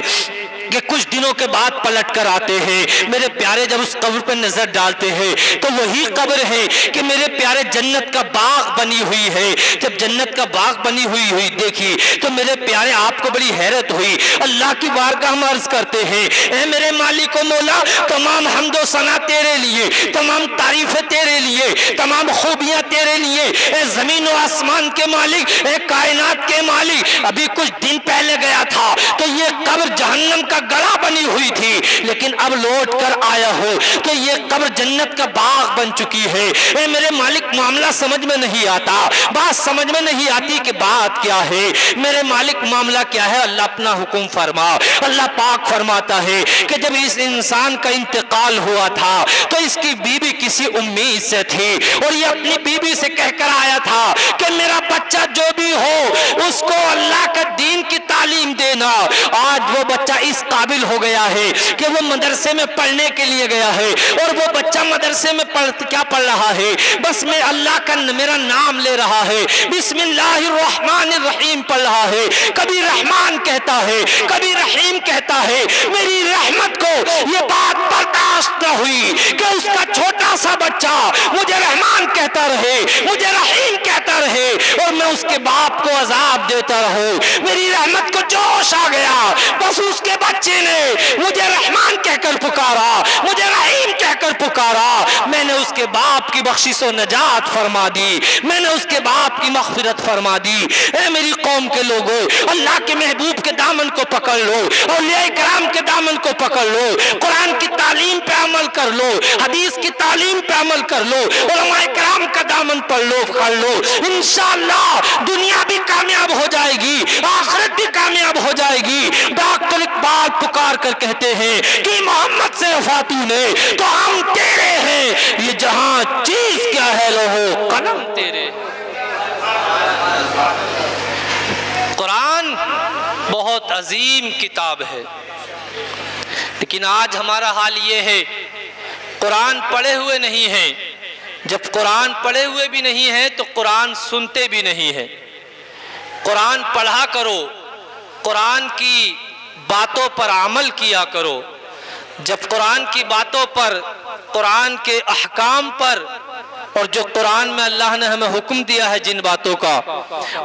کہ کچھ دنوں کے بعد پلٹ کر آتے ہیں، میرے پیارے جب اس قبر پر نظر ڈالتے ہیں تو وہی قبر ہے کہ میرے پیارے جنت کا باغ بنی ہوئی ہے۔ جب جنت کا باغ بنی ہوئی دیکھی تو میرے پیارے آپ کو بڑی حیرت ہوئی۔ اللہ کی بارگاہ میں عرض کرتے ہیں، اے میرے مالک و مولا، تمام حمد و ثنا تیرے لیے، تمام تعریفیں تیرے لیے، تمام خوبیاں تیرے لیے، اے زمین و آسمان کے مالک، اے کائنات کے مالک۔ ابھی کچھ دن پہلے گیا تھا تو یہ قبر جہنم کا گڑھا بنی ہوئی تھی، لیکن اب لوٹ کر آیا ہو تو یہ قبر جنت کا باغ بن چکی ہے۔ اے میرے مالک، معاملہ سمجھ میں نہیں آتا، بات سمجھ میں نہیں آتی کہ بات کیا ہے۔ میرے مالک، معاملہ کیا ہے؟ اللہ اپنا حکم فرما۔ اللہ پاک فرماتا ہے کہ جب اس انسان کا انتقال ہوا تھا تو اس کی بیوی کسی امید سے تھی، اور یہ اپنی بیوی سے کہہ کر آیا تھا کہ میرا بچہ جو بھی ہو اس کو اللہ کا دین کی تعلیم دینا۔ آج وہ بچہ اس قابل ہو گیا ہے کہ وہ مدرسے میں پڑھنے کے لیے گیا ہے، اور وہ بچہ مدرسے میں کیا پڑھ رہا ہے؟ بس میں اللہ کا میرا نام لے رہا ہے، بسم اللہ الرحمن الرحیم پڑھ رہا ہے، کبھی رحمان کہتا ہے، کبھی رحیم کہتا ہے۔ میری رحمت کو یہ بات برداشت نہ ہوئی کہ اس کا چھوٹا سا بچہ مجھے رحمان کہتا رہے، مجھے رحیم کہتا رہے، اور میں اس کے باپ کو عذاب دیتا رہوں۔ میری رحمت کو جوش آ گیا، بس اس کے بچے نے مجھے رحمان کہہ کر پکارا، مجھے رحیم کہہ کر کر پکارا، میں نے اس کے باپ کی بخشش و نجات فرما دی، میں نے اس کے باپ کی مغفرت فرما دی۔ اے میری قوم کے لوگوں، اللہ کے محبوب کے دامن کو پکڑ لو، اولیاء کرام کے دامن کو پکڑ لو، قرآن کی تعلیم پہ عمل کر لو، حدیث کی تعلیم پہ عمل کر لو، علماء کرام کا دامن پکڑ لو، انشاءاللہ دنیا بھی کامیاب ہو جائے گی، آخرت بھی کامیاب ہو جائے گی۔ ڈاکٹر اقبال پکار کر کہتے ہیں کہ محمد سے وفاتو نے تو ہم تیرے ہیں، یہ جہاں چیز کیا ہے لوہو قلم تیرے۔ قرآن بہت عظیم کتاب ہے، لیکن آج ہمارا حال یہ ہے قرآن پڑھے ہوئے نہیں ہیں۔ جب قرآن پڑھے ہوئے بھی نہیں ہیں تو قرآن سنتے بھی نہیں ہیں۔ قرآن پڑھا کرو، قرآن کی باتوں پر عمل کیا کرو۔ جب قرآن کی باتوں پر، قرآن کے احکام پر، اور جو قرآن میں اللہ نے ہمیں حکم دیا ہے جن باتوں کا،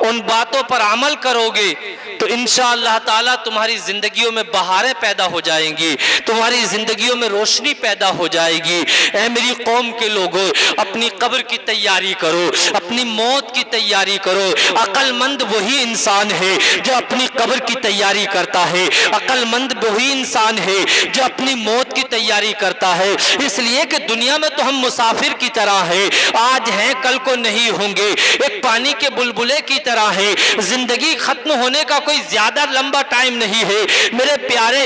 ان باتوں پر عمل کرو گے تو انشاءاللہ تعالیٰ تمہاری زندگیوں میں بہاریں پیدا ہو جائیں گی، تمہاری زندگیوں میں روشنی پیدا ہو جائے گی۔ اے میری قوم کے لوگوں، اپنی قبر کی تیاری کرو، اپنی موت کی تیاری کرو۔ عقل مند وہی انسان ہے جو اپنی قبر کی تیاری کرتا ہے، عقل مند وہی انسان ہے جو اپنی موت کی تیاری کرتا ہے۔ اس لیے کہ دنیا میں تو ہم مسافر کی طرح ہیں، آج ہیں کل کو نہیں ہوں گے، ایک پانی کے بلبلے کی طرح ہے۔ زندگی ختم ہونے کا کوئی زیادہ لمبا ٹائم نہیں ہے میرے پیارے۔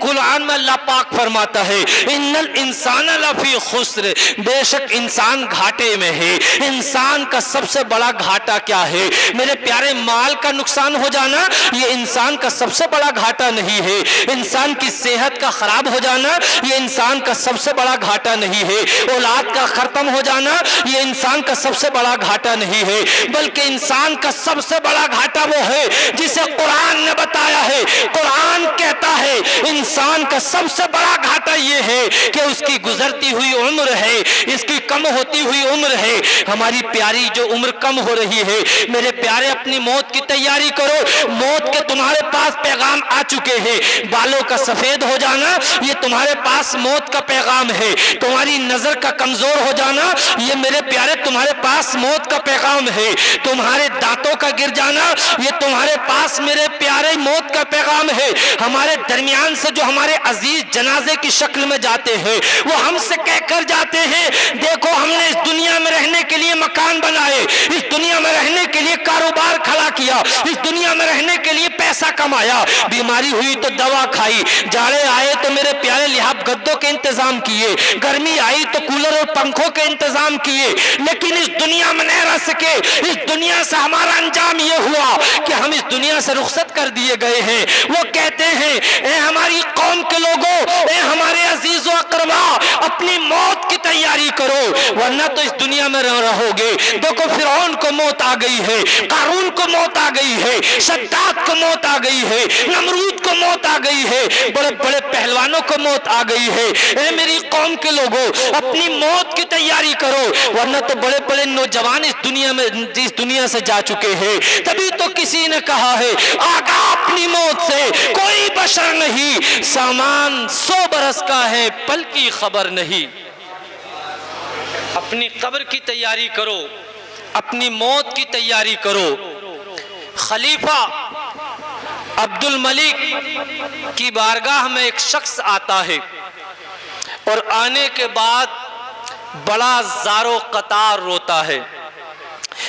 قرآن میں اللہ پاک فرماتا ہے ان الانسان لفی خسر، بے شک انسان گھاٹے میں ہے۔ انسان کا سب سے بڑا گھاٹا کیا ہے میرے پیارے؟ مال کا نقصان ہو جانا یہ انسان کا سب سے بڑا گھاٹا نہیں ہے، انسان کی صحت کا خراب ہو جانا یہ انسان کا سب سے بڑا گھاٹا نہیں ہے، اولاد کا ختم ہو جانا یہ انسان کا سب سے بڑا گھاٹا نہیں ہے، بلکہ انسان کا سب سے بڑا گھاٹا وہ ہے جسے قرآن نے بتایا ہے۔ قرآن کہتا ہے انسان کا سب سے بڑا گھاٹا یہ ہے کہ اس کی گزرتی ہوئی عمر ہے، اس کی کم ہوتی ہوئی عمر ہے۔ ہماری پیاری جو عمر کم ہو رہی ہے میرے پیارے، اپنی موت کی تیاری کرو۔ موت کے تمہارے پاس پیغام آ چکے ہیں، بالوں کا سفید ہو جانا یہ تمہارے پاس موت کا پیغام ہے، تمہاری نظر کا کمزور ہو جانا یہ میرے پیارے تمہارے پاس موت کا پیغام ہے، تمہارے دانتوں کا گر جانا یہ تمہارے پاس میرے پیارے موت کا پیغام ہے۔ ہمارے درمیان سے جو ہمارے عزیز جنازے کی شکل میں جاتے ہیں وہ ہم سے کہہ کر جاتے ہیں دیکھو ہم نے اس دنیا میں رہنے کے لیے مکان بنائے، اس دنیا میں رہنے کے لیے کاروبار کھڑا کیا، اس دنیا میں رہنے کے لیے پیسہ کمایا، بیماری ہوئی تو دوا کھائی، جاڑے آئے تو میرے پیارے لحاف گدوں کے انتظام کیے، گرمی آئی تو کولر اور پنکھوں کے انتظام کیے، لیکن اس دنیا میں نہیں رہ سکے۔ اس دنیا سے ہمارا انجام یہ ہوا کہ ہم اس دنیا سے رخصت کر دیے گئے ہیں۔ وہ کہتے ہیں اے ہماری قوم کے لوگوں، اے ہمارے عزیز و اقربا، اپنی موت کی تیاری کرو ورنہ تو اس دنیا میں رہو گے۔ دیکھو فرعون کو موت آ گئی ہے، قارون کو موت آ گئی ہے، شداد کو موت آ گئی ہے، نمرود کو موت آ گئی ہے، بڑے بڑے پہلوانوں کو موت آ گئی ہے۔ اے میری قوم کے لوگوں، اپنی موت کی تیاری کرو ورنہ تو بڑے بڑے نوجوان اس دنیا سے جا چکے ہیں۔ تبھی تو کسی نے کہا ہے آگاہ اپنی موت سے کوئی بشر نہیں، سامان 100 برس کا ہے پل کی خبر نہیں۔ اپنی قبر کی تیاری کرو، اپنی موت کی تیاری کرو۔ خلیفہ عبد الملک کی بارگاہ میں ایک شخص آتا ہے اور آنے کے بعد بڑا زار و قطار روتا ہے،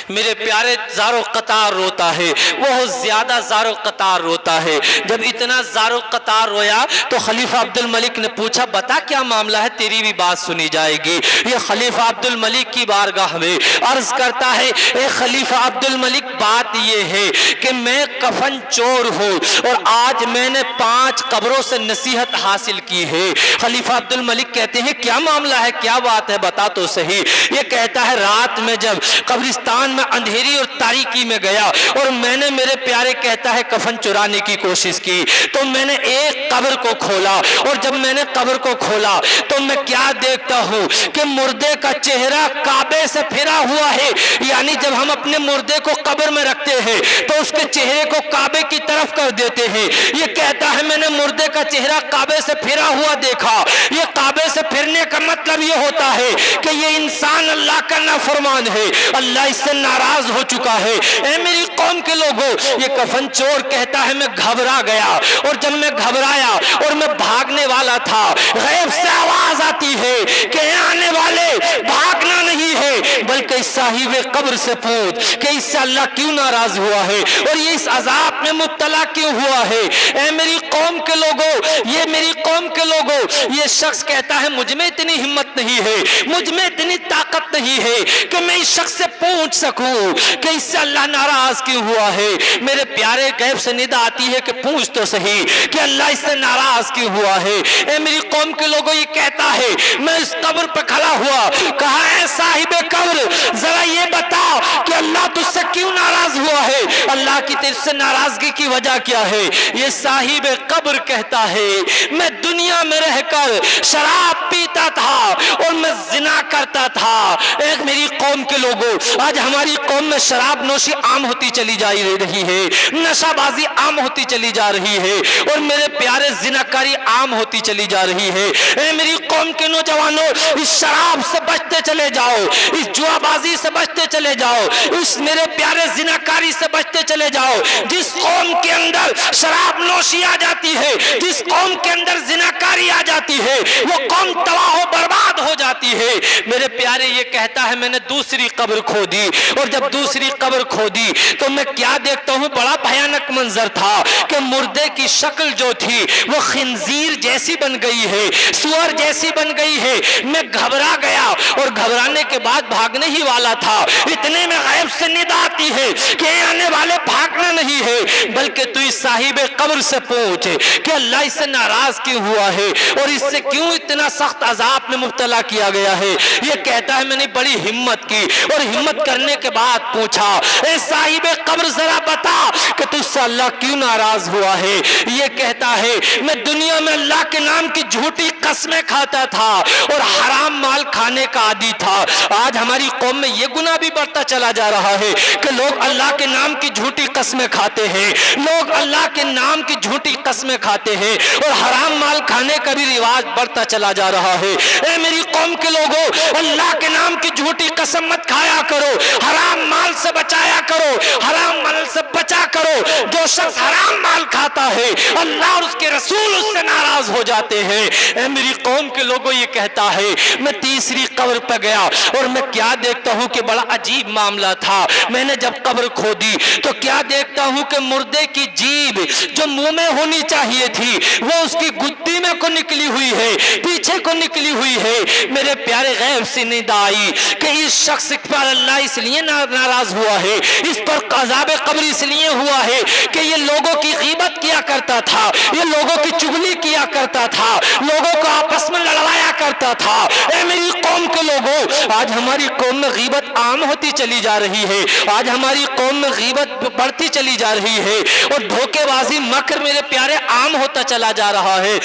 میرے پیارے زار و قطار روتا ہے، بہت زیادہ زار و قطار روتا ہے۔ جب اتنا زار و قطار رویا تو خلیفہ عبد الملک نے پوچھا بتا کیا معاملہ ہے، تیری بھی بات سنی جائے گی۔ یہ خلیفہ عبد الملک کی بارگاہ میں عرض کرتا ہے اے خلیفہ عبد الملک، بات یہ ہے کہ میں کفن چور ہوں اور آج میں نے 5 قبروں سے نصیحت حاصل کی ہے۔ خلیفہ عبد الملک کہتے ہیں کیا معاملہ ہے، کیا بات ہے، بتا تو صحیح۔ یہ کہتا ہے رات میں جب قبرستان میں اندھیری اور تاریکی میں گیا اور میں نے میرے پیارے کہتا ہے کفن چرانے کی کوشش کی تو میں نے ایک قبر کو کھولا اور جب میں نے قبر کو کھولا تو میں کیا دیکھتا ہوں کہ مردے کا چہرہ کعبے سے پھرا ہوا ہے، یعنی جب ہم اپنے مردے کو قبر میں رکھتے ہیں تو اس کے چہرے کو کعبے کی طرف کر دیتے ہیں۔ یہ کہتا ہے میں نے مردے کا چہرہ کعبے سے پھرا ہوا دیکھا۔ یہ کعبے سے پھرنے کا مطلب مطلب یہ ہوتا ہے کہ یہ انسان اللہ کا نافرمان ہے, اللہ اس سے ناراض ہو چکا ہے. اے میری قوم کے لوگوں, یہ کفن چور کہتا ہے میں گھبرا گیا, اور جب میں گھبرایا اور میں بھاگنے والا تھا, غیب سے آواز آتی ہے کہ آنے والے بھاگنا نہیں ہے بلکہ صاحب قبر سے پوچھ کہ اس سے اللہ کیوں ناراض ہوا ہے اور یہ اس عذاب میں مبتلا کیوں ہوا ہے. اے میری قوم کے لوگوں, یہ میری قوم کے لوگوں, یہ شخص کہتا ہے مجھ میں اتنی ہمت نہیں ہے, مجھ میں اتنی طاقت نہیں ہے کہ میں اس شخص سے پوچھ سکوں کہ اس سے اللہ ناراض کیوں ہوا ہے. میرے پیارے غیب سے ندا آتی ہے کہ پوچھ تو صحیح کہ اللہ اس سے ناراض کیوں ہوا ہے. اے میری قوم کے لوگوں, یہ کہتا ہے میں اس قبر پہ کھڑا ہوا, کہا ہے صاحب قبر ذرا یہ بتا کہ اللہ تجھ سے کیوں ناراض ہوا ہے, اللہ کی تجھ سے ناراضگی کی وجہ کیا ہے. یہ صاحب قبر کہتا ہے میں دنیا میں رہ کر شراب پیتا تھا اور میں زنا کرتا تھا. ایک میری قوم کے لوگوں, آج ہماری قوم میں شراب نوشی عام ہوتی چلی جا رہی ہے, نشہ بازی عام ہوتی چلی جا رہی ہے, اور میرے پیارے زناکاری عام ہوتی چلی جا رہی ہے. اے میری قوم کے نوجوانوں, اس شراب سے بچتے چلے جاؤ, اس جوا بازی سے بچتے چلے جاؤ, اس میرے پیارے زناکاری سے بچتے چلے جاؤ. جس قوم کے اندر شراب نوشی آ جاتی ہے, جس قوم کے اندر زناکاری آ جاتی ہے, وہ قوم تباہ و برباد ہو جاتی ہے. میرے پیارے, یہ کہتا ہے میں نے دوسری قبر کھودی, اور جب دوسری قبر کھودی تو میں کیا دیکھتا ہوں, بڑا بھیانک منظر تھا کہ مردے کی شکل جو تھی وہ خنزیر جیسی بن گئی ہے, سور جیسی بن گئی ہے. میں گھبرا گیا اور گھبرانے کے بعد بھاگنے ہی والا تھا, اتنے میں غیب سے ندا آتی ہے کہ آنے والے بھاگنا نہیں ہے بلکہ تو اس صاحب قبر سے پوچھ کہ اللہ اس سے ناراض کیوں ہوا ہے اور اس سے کیوں اتنا سخت عذاب میں مبتلا کیا گیا ہے. یہ کہتا ہے میں نے بڑی ہمت کی اور ہمت کرنے کے بعد پوچھا اے صاحب قبر ذرا بتا کہ تجھ سے اللہ کیوں ناراض ہوا ہے. یہ کہتا ہے میں دنیا میں اللہ کے نام کی جھوٹی قسمیں کھاتا تھا اور حرام مال کھانے کا عادی تھا. آج ہماری قوم میں یہ گناہ بھی بڑھتا چلا جا رہا ہے کہ لوگ اللہ کے نام کی جھوٹی قسمیں کھاتے ہیں, لوگ اللہ کے نام کی جھوٹی قسمیں کھاتے ہیں اور حرام مال کھانے کا بھی رواج بڑھتا چلا جا رہا ہے. اے میری قوم کے لوگوں, اللہ کے نام کی جھوٹی قسم مت کھایا کرو, حرام مال سے بچایا کرو, حرام مال سے بچا کرو. جو شخص حرام مال کھاتا ہے اللہ اور اس کے رسول اس سے ناراض ہو جاتے ہیں. اے میری قوم کے لوگوں, یہ کہتا ہے میں تیسری قبر پہ گیا اور میں کیا دیکھتا ہوں کہ بڑا عجیب معاملہ تھا. میں نے جب قبر کھودی تو کیا دیکھتا ہوں کہ مردے کی جیب جو منہ میں ہونی چاہیے تھی وہ اس کی گدی میں کو نکلی ہوئی ہے, پیچھے کو نکلی ہوئی ہے. میرے پیارے غیب سے ندا آئی کہ اس شخص پر اللہ اس لیے ناراض ہوا ہے, اس پر عذاب قبر اس لیے ہوا ہے کہ یہ لوگوں کی غیبت کیا کرتا تھا, یہ لوگوں کی چغلی کیا کرتا تھا, لوگوں کو آپس میں لڑوایا کرتا تھا. اے میری قوم کے لوگوں, آج ہماری قوم میں غیبت عام ہوتی چلی جا رہی ہے, آج ہماری قوم میں غیبت بڑھتی چلی جا رہی ہے اور دھوکے بازی مکر میرے پیارے عام ہوتا چلا جا رہا ہے.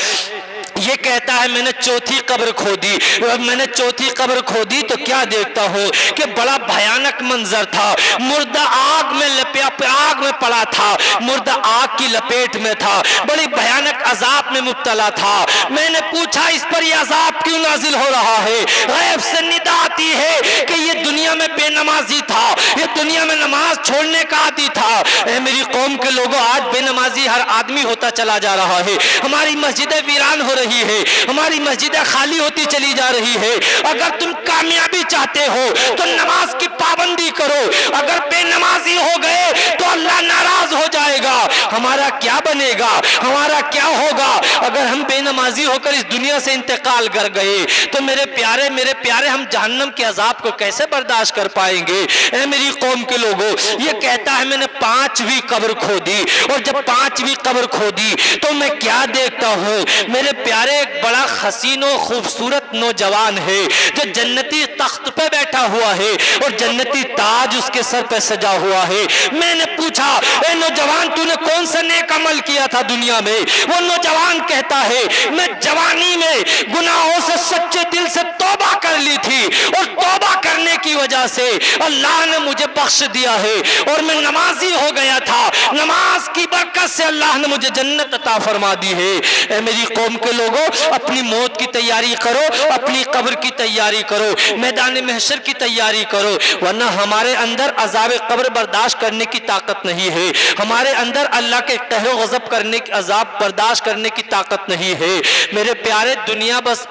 یہ کہتا ہے میں نے چوتھی قبر کھودی, میں نے چوتھی قبر کھودی تو کیا دیکھتا ہوں کہ بڑا بھیانک منظر تھا. مردہ آگ میں پڑا تھا, مردہ آگ کی لپیٹ میں تھا, بڑی بھیانک عذاب میں مبتلا تھا. میں نے پوچھا اس پر یہ عذاب کیوں نازل ہو رہا ہے. غیب سے ندا آتی ہے کہ یہ دنیا میں بے نمازی تھا, یہ دنیا میں نماز چھوڑنے کا عادی تھا. اے میری قوم کے لوگوں, آج بے نمازی ہر آدمی ہوتا چلا جا رہا ہے. ہماری مسجدیں ویران ہو رہی ہے, ہماری مسجدیں خالی ہوتی چلی جا رہی ہے. اگر تم کامیابی چاہتے ہو تو نماز کی پابندی کرو, اگر بے نمازی ہو گئے تو اللہ ناراض ہو جائے گا. ہمارا کیا بنے گا, ہمارا کیا ہوگا اگر ہم بے نمازی ہو کر اس دنیا سے انتقال کر گئے تو میرے پیارے ہم جہنم کے عذاب کو کیسے برداشت کر پائیں گے. اے میری قوم کے لوگوں, یہ کہتا ہے میں نے پانچویں قبر کھودی اور جب پانچویں قبر کھودی تو میں کیا دیکھتا ہوں, میرے پیارے ایک بڑا حسین و خوبصورت نوجوان ہے جو جنتی تخت پہ بیٹھا ہوا ہے اور جنتی تاج اس کے سر پہ سجا ہوا ہے. میں نے پوچھا اے نوجوان تو نے کون سا نیک عمل کیا تھا دنیا میں. وہ نوجوان کہتا ہے میں جوانی میں گناہوں سے سچے دل سے توبہ کر لی تھی اور توبہ کرنے کی کی وجہ سے اللہ نے مجھے بخش دیا ہے اور میں نمازی ہو گیا تھا، نماز کی برکت سے اللہ نے مجھے جنت عطا فرما دی ہے۔ اے میری قوم کے لوگوں، اپنی موت کی تیاری کرو، اپنی قبر کی تیاری کرو، میدان محشر کی تیاری کرو، ورنہ ہمارے اندر عذاب قبر برداشت کرنے کی طاقت نہیں ہے، ہمارے اندر اللہ کے قہر و غضب کرنے کی عذاب برداشت کرنے کی طاقت نہیں ہے۔ میرے پیارے، دنیا بس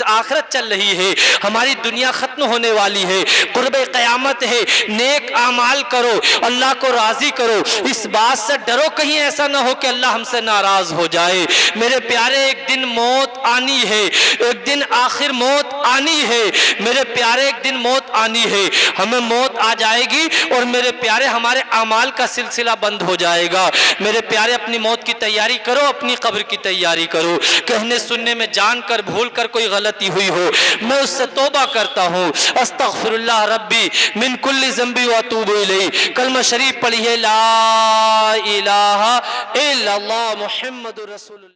آخرت چل رہی ہے، ہماری دنیا ختم ہونے والی ہے، قرب قیامت ہے۔ نیک اعمال کرو، اللہ کو راضی کرو، اس بات سے ڈرو کہیں ایسا نہ ہو کہ اللہ ہم سے ناراض ہو جائے۔ میرے پیارے، ایک دن موت آنی ہے، ایک دن آخر موت آنی ہے، میرے پیارے، ایک دن موت آنی ہے، ہمیں موت آ جائے گی اور میرے پیارے ہمارے اعمال کا سلسلہ بند ہو جائے گا۔ میرے پیارے، اپنی موت کی تیاری کرو، اپنی قبر کی تیاری کرو۔ کہنے سننے میں جان کر بھول کر کوئی غلطی ہوئی ہو، میں اس سے توبہ کرتا ہوں، استغفر اللہ ربی من کل ذنب واتوب الیہ۔ کلمہ شریف پڑھیے، لا الہ الا اللہ محمد رسول اللہ۔